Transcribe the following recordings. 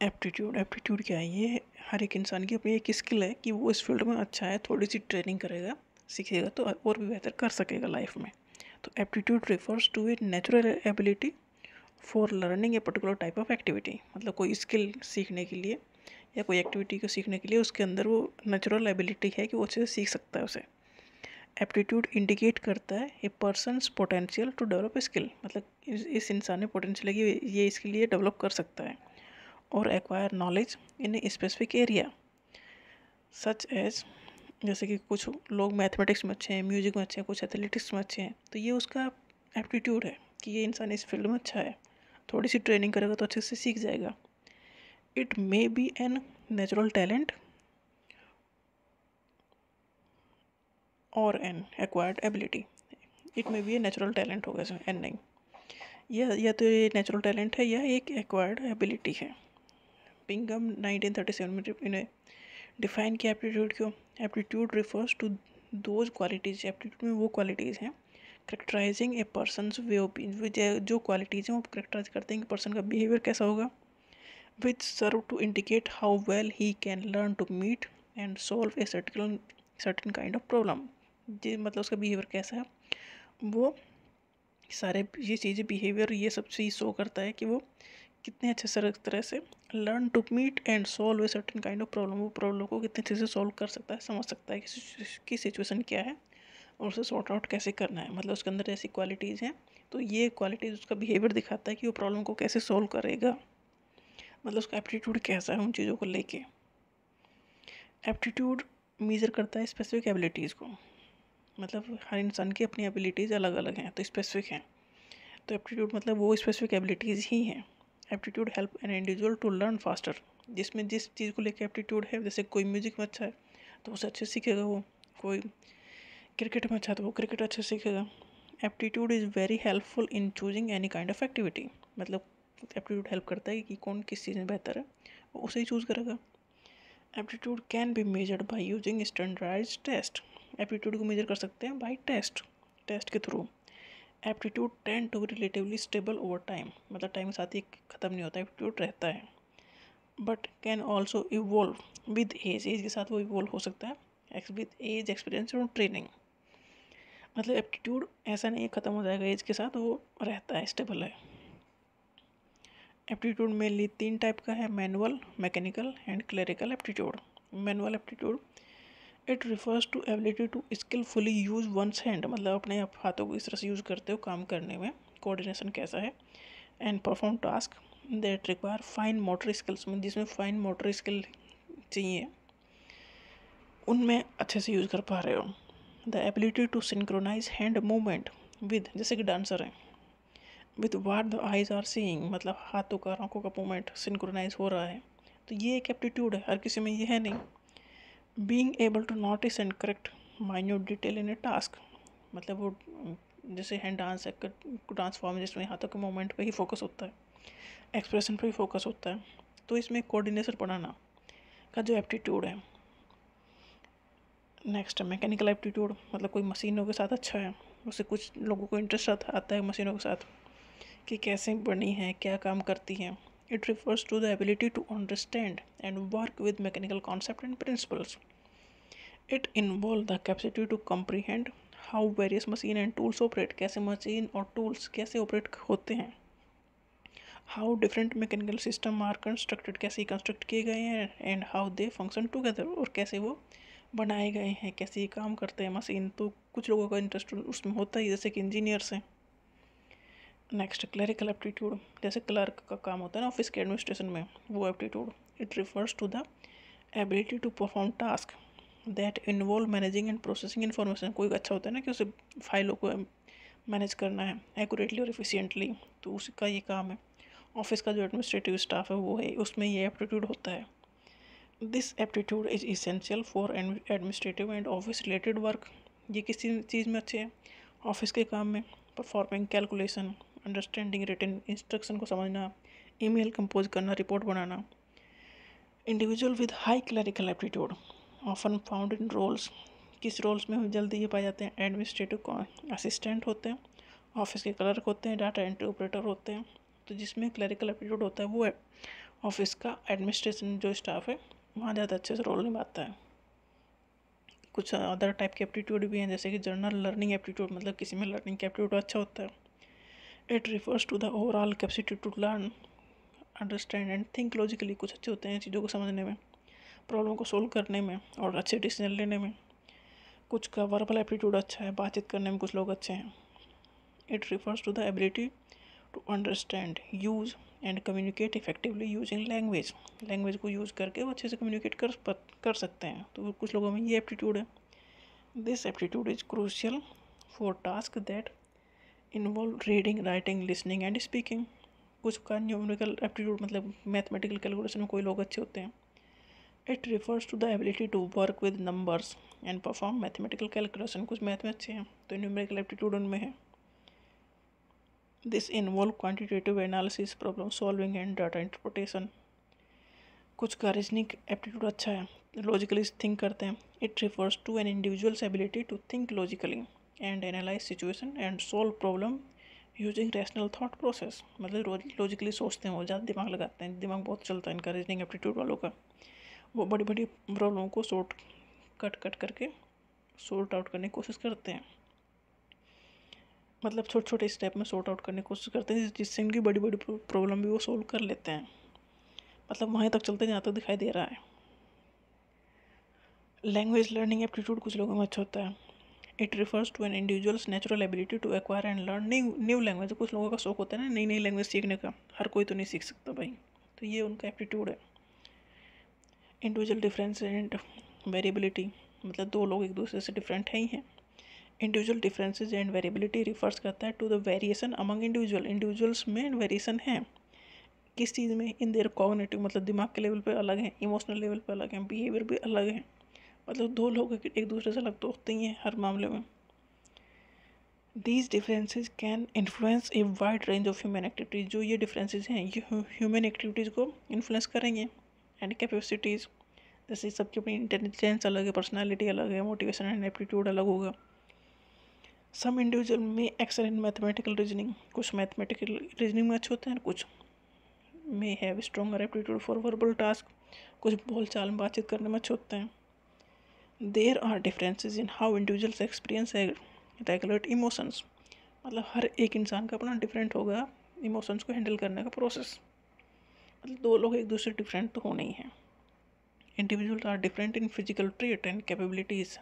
Aptitude aptitude क्या है? ये हर एक इंसान की अपनी एक स्किल है कि वो इस फील्ड में अच्छा है, थोड़ी सी ट्रेनिंग करेगा, सीखेगा तो और भी बेहतर कर सकेगा लाइफ में। तो aptitude refers to a natural ability for learning a particular type of activity. मतलब कोई स्किल सीखने के लिए या कोई एक्टिविटी को सीखने के लिए उसके अंदर वो नेचुरल एबिलिटी है कि वो अच्छे से सीख सकता है उसे। एप्टीट्यूड इंडिकेट करता है a person's potential to develop skill. मतलब इस इंसान में पोटेंशियल है कि ये स्किल ये डेवलप कर सकता है। और acquire knowledge in a specific area such as, जैसे कि कुछ लोग मैथमेटिक्स में अच्छे हैं, म्यूजिक में अच्छे हैं, कुछ एथलेटिक्स में अच्छे हैं, तो ये उसका एप्टीट्यूड है कि ये इंसान इस फील्ड में अच्छा है, थोड़ी सी ट्रेनिंग करेगा तो अच्छे से सीख जाएगा। It may be an natural talent और an acquired ability. It may be a natural talent होगा इसमें, एन नहीं, या तो ये नेचुरल टैलेंट है या एक एक्वायर्ड एबिलिटी है। पिंगम 1937 में इन्हें डिफाइन किया एप्टीट्यूड क्यों। Aptitude refers to those qualities, aptitude में वो क्वालिटीज़ हैं characterising a person's way of, जो क्वालिटीज़ हैं वो करेक्टराइज करते हैं कि पर्सन का बिहेवियर कैसा होगा, which serve to indicate how well he can learn to meet and solve a certain kind of problem. जी मतलब उसका बिहेवियर कैसा है, वो सारे ये चीज़ें बिहेवियर ये सब चीज़ शो करता है कि वो कितने अच्छे से तरह से learn to meet and solve a certain kind of problem, वो प्रॉब्लम को कितने अच्छे से सॉल्व कर सकता है, समझ सकता है कि सिचुएशन क्या है और उसे सॉर्ट आउट कैसे करना है। मतलब उसके अंदर ऐसी क्वालिटीज़ हैं, तो ये क्वालिटीज़ उसका बिहेवियर दिखाता है कि वो प्रॉब्लम को कैसे सॉल्व करेगा, मतलब उसका एप्टीट्यूड कैसा है उन चीज़ों को लेके। एप्टीट्यूड मेजर करता है स्पेसिफिक एबिलिटीज़ को, मतलब हर इंसान की अपनी एबिलिटीज़ अलग अलग हैं तो स्पेसिफिक हैं, तो एप्टीट्यूड मतलब वो स्पेसिफिक एबिलिटीज़ ही हैं। Aptitude help an individual to learn faster, जिसमें जिस चीज़ को लेकर एप्टीट्यूड है, जैसे कोई म्यूजिक में अच्छा है तो उसे अच्छे से सीखेगा, वो कोई क्रिकेट में अच्छा है तो वो क्रिकेट अच्छे से सीखेगा। Aptitude is very helpful in choosing any kind of activity, मतलब एप्टीट्यूड हेल्प करता है कि कौन किस चीज़ में बेहतर है वो उसे ही चूज़ करेगा। Aptitude can be measured by using standardised test, aptitude को मेजर कर सकते हैं बाय टेस्ट के थ्रू। Aptitude tend to be relatively stable over time, मतलब टाइम के साथ ही ख़त्म नहीं होता, एप्टीट्यूड रहता है, but can also evolve with age के साथ वो इवोल्व हो सकता है विद एज, एक्सपीरियंस और ट्रेनिंग। मतलब एप्टीट्यूड ऐसा नहीं है ख़त्म हो जाएगा एज के साथ, वो रहता है, स्टेबल है। एप्टीट्यूड मेनली 3 टाइप का है, manual, mechanical and clerical aptitude. Manual aptitude it refers to ability to skilfully use one's hand, मतलब अपने आप हाथों को इस तरह से यूज़ करते हो काम करने में, कोऑर्डिनेशन कैसा है, and perform task that require fine motor skills, में जिसमें फाइन मोटर स्किल चाहिए उनमें अच्छे से यूज़ कर पा रहे हो। The ability to synchronise hand movement with, जैसे कि डांसर हैं, with what the eyes are seeing, मतलब हाथों का आंखों का मूवमेंट सिंक्रोनाइज हो रहा है, तो ये एक एप्टीट्यूड है, हर किसी में ये है नहीं। Being able to notice and correct minute detail in a task, मतलब वो जैसे हैंड डांस है, डांस फॉर्म जिसमें हाथों के मूवमेंट पे ही फोकस होता है, एक्सप्रेशन पे ही फोकस होता है, तो इसमें कोऑर्डिनेशन बढ़ाना का जो एप्टीट्यूड है। नेक्स्ट है मैकेनिकल एप्टीट्यूड, मतलब कोई मशीनों के साथ अच्छा है, उससे कुछ लोगों को इंटरेस्ट आता है मशीनों के साथ कि कैसे बनी हैं, क्या काम करती हैं। It refers to the ability to understand and work with mechanical concept and principles. It involve the capacity to comprehend how various machine and tools operate, कैसे मशीन और टूल्स कैसे ऑपरेट होते हैं। How different mechanical system are constructed, कैसे construct किए गए हैं, and how they function together, और कैसे वो बनाए गए हैं, कैसे ये काम करते हैं मशीन। तो कुछ लोगों का इंटरेस्ट उसमें होता ही, जैसे कि इंजीनियर्स हैं। नेक्स्ट क्लरिकल एप्टीट्यूड, जैसे क्लर्क का काम होता है ना ऑफिस के एडमिनिस्ट्रेशन में, वो aptitude. It refers to the ability to perform task that involve managing and processing information. कोई अच्छा होता है ना कि उसे फाइलों को मैनेज करना है एक्यूरेटली और एफिशिएंटली, तो उसका ये काम है। ऑफिस का जो एडमिनिस्ट्रेटिव स्टाफ है वो है, उसमें ये एप्टीट्यूड होता है। This aptitude is essential for administrative and office related work, ये किसी चीज़ में अच्छे हैं, ऑफिस के काम में, performing calculation, understanding written instruction को समझना, ईमेल कंपोज करना, रिपोर्ट बनाना। Individual with high clerical aptitude often found in roles, किस रोल्स में जल्दी ये पाए जाते हैं, एडमिनिस्ट्रेटिव असिस्टेंट होते हैं, ऑफिस के क्लर्क होते हैं, डाटा एंट्री ऑपरेटर होते हैं। तो जिसमें क्लरिकल एप्टीट्यूड होता है वो है ऑफिस का एडमिनिस्ट्रेशन जो स्टाफ है वहाँ ज़्यादा अच्छे से रोल निभाता है। कुछ अदर टाइप के एप्टीट्यूड भी हैं, जैसे कि जर्नल लर्निंग एप्टीट्यूड, मतलब किसी में लर्निंग का एप्टीट्यूड अच्छा होता है। It refers to the overall capacity to learn, understand and think logically. कुछ अच्छे होते हैं चीज़ों को समझने में, प्रॉब्लम को सोल्व करने में और अच्छे डिसीजन लेने में। कुछ का वर्बल एप्टीट्यूड अच्छा है, बातचीत करने में कुछ लोग अच्छे हैं। It refers to the ability to understand, use and communicate effectively using language. Language को यूज़ करके वो अच्छे से कम्युनिकेट कर सकते हैं, तो कुछ लोगों में ये एप्टीट्यूड है। This aptitude is crucial for task that involve reading, writing, listening and speaking. कुछ का न्यूमेरिकल एप्टीट्यूड मतलब मैथमेटिकल कैलकुलेशन में कोई लोग अच्छे होते हैं। It refers to the ability to work with numbers and perform mathematical calculation. कुछ मैथ में अच्छे हैं तो न्यूमेरिकल एप्टीट्यूड उनमें है। This involve quantitative analysis, problem solving and data interpretation. कुछ का रीजनिंग एप्टीट्यूड अच्छा है, लॉजिकली थिंक करते हैं। It refers to an individual's ability to think logically and analyse situation and solve problem using rational thought process. मतलब logically सोचते हैं, वो ज़्यादा दिमाग लगाते हैं, दिमाग बहुत चलता है इनका रीजनिंग एप्टीट्यूड वालों का। वो बड़ी बड़ी प्रॉब्लम को कट करके सॉर्ट आउट करने की कोशिश करते हैं, मतलब छोटे छोटे स्टेप में सॉर्ट आउट करने की कोशिश करते हैं जिससे इनकी बड़ी बड़ी प्रॉब्लम भी वो सोल्व कर लेते हैं। मतलब वहीं तक चलते हैं जहाँ तक दिखाई दे रहा है। लैंग्वेज लर्निंग एप्टीट्यूड कुछ लोगों में अच्छा होता है। It refers to an individual's natural ability to acquire and learn new language. कुछ लोगों का शौक होता है ना नई नई लैंग्वेज सीखने का, हर कोई तो नहीं सीख सकता भाई, तो ये उनका एप्टीट्यूड है। इंडिविजुअल डिफरेंस एंड वेरिएबिलिटी, मतलब दो लोग एक दूसरे से डिफरेंट है ही हैं। Individual differences and variability refers करता है to the variation among individuals में वेरिएशन है किस चीज़ में, इन देयर कॉग्निटिव, मतलब दिमाग के लेवल पे अलग है, इमोशनल लेवल पे अलग है, बिहेवियर भी अलग है। मतलब दो लोग एक दूसरे से अलग तो होते ही हैं हर मामले में। These differences can influence a wide range of human activities. जो ये डिफरेंसेस हैं ये ह्यूमन एक्टिविटीज़ को इन्फ्लुएंस करेंगे। एंड कैपेसिटीज़, जैसे सबकी अपनी इंटेलिजेंस अलग है, पर्सनालिटी अलग है, मोटिवेशन एंड एप्टीट्यूड अलग होगा। सम इंडिविजुअल में एक्सेल इन मैथमेटिकल रीजनिंग, कुछ मैथमेटिकल रीजनिंग में अच्छे होते हैं, कुछ में have stronger aptitude for verbal task, कुछ बोल चाल में बातचीत करने में अच्छे होते हैं। There are differences in how individuals experience regulate emotions, मतलब हर एक इंसान का अपना डिफरेंट होगा इमोशंस को हैंडल करने का प्रोसेस। मतलब दो लोग एक दूसरे डिफरेंट तो होने ही हैं। Individuals are different in physical trait and capabilities.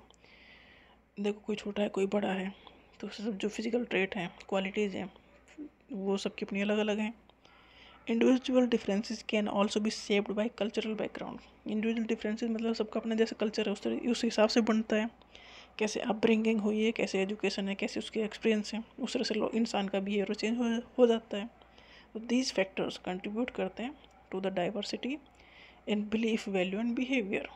देखो कोई छोटा है कोई बड़ा है, तो सब जो फिजिकल ट्रेट हैं, क्वालिटीज़ हैं, वो सबकी अपनी अलग अलग हैं। Individual differences can also be shaped by cultural background. Individual differences मतलब सबका अपना जैसे कल्चर है उस हिसाब से बनता है, कैसे अपब्रिंगिंग हुई है, कैसे एजुकेशन है, कैसे उसके एक्सपीरियंस है, उस तरह से इंसान का बिहेवियर चेंज हो जाता है। तो दीज फैक्टर्स कंट्रीब्यूट करते हैं to the diversity in belief, value and behaviour.